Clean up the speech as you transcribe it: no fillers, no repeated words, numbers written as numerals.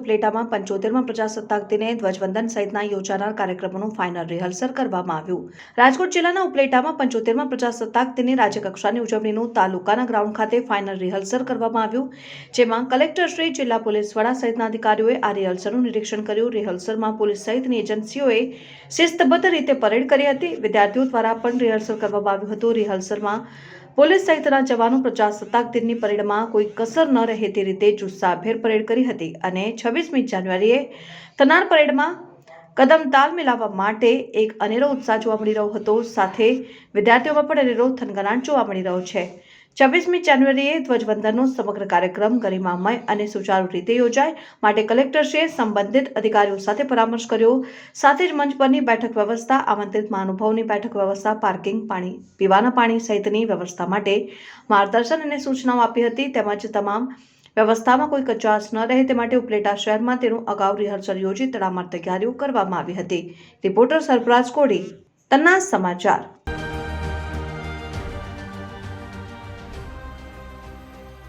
ઉપલેટામાં 75મા પ્રજાસત્તાક દિને ધ્વજવંદન સહિતના યોજાનાર કાર્યક્રમોનું ફાઇનલ રિહર્સલ કરવામાં આવ્યું। રાજકોટ જિલ્લાના ઉપલેટામાં 75મા પ્રજાસત્તાક દિનની રાજ્યકક્ષાની ઉજવણીનું તાલુકાના ગ્રાઉન્ડ ખાતે ફાઇનલ રિહર્સલ કરવામાં આવ્યું, જેમાં કલેક્ટર શ્રી, જિલ્લા પોલીસ વડા સહિતના અધિકારીઓએ આ રિહર્સલનું નિરીક્ષણ કર્યું। રિહર્સલમાં પોલીસ સહિતની એજન્સીઓએ શિસ્તબદ્ધ રીતે પરેડ કરી હતી। વિદ્યાર્થીઓ દ્વારા પણ રિહર્સલ કરવામાં આવ્યું હતું। રિહર્સલમાં પોલીસ સહિતના જવાનો પ્રજાસત્તાક દિનની પરેડમાં કોઈ કસર ન રહે તે રીતે જુસ્સાભેર પરેડ કરી હતી અને 26મી જાન્યુઆરીએ થનાર પરેડમાં કદમતાલ મિલાવવા માટે એક અનેરો ઉત્સાહ જોવા મળી રહ્યો હતો। સાથે વિદ્યાર્થીઓમાં પણ અનેરો થનગનાટ જોવા મળી રહ્યો છે। 26મી જાન્યુઆરીએ ધ્વજવંદનનો સમગ્ર કાર્યક્રમ ગરિમામય અને સુચારુ રીતે યોજાય માટે કલેક્ટરશ્રીએ સંબંધિત અધિકારીઓ સાથે પરામર્શ કર્યો। સાથે જ મંચ પરની બેઠક વ્યવસ્થા, આમંત્રિત મહાનુભાવોની બેઠક વ્યવસ્થા, પાર્કિંગ, પાણી, પીવાના પાણી સહિતની વ્યવસ્થા માટે માર્ગદર્શન અને સૂચનાઓ આપી હતી। તેમજ તમામ વ્યવસ્થામાં કોઈ કચાશ ન રહે તે માટે ઉપલેટા શહેરમાં તેનું અગાઉ રિહર્સલ યોજી તડામાર તૈયારીઓ કરવામાં આવી હતી। રિપોર્ટર સરફરાજ કોડી, તન્ના સમાચાર।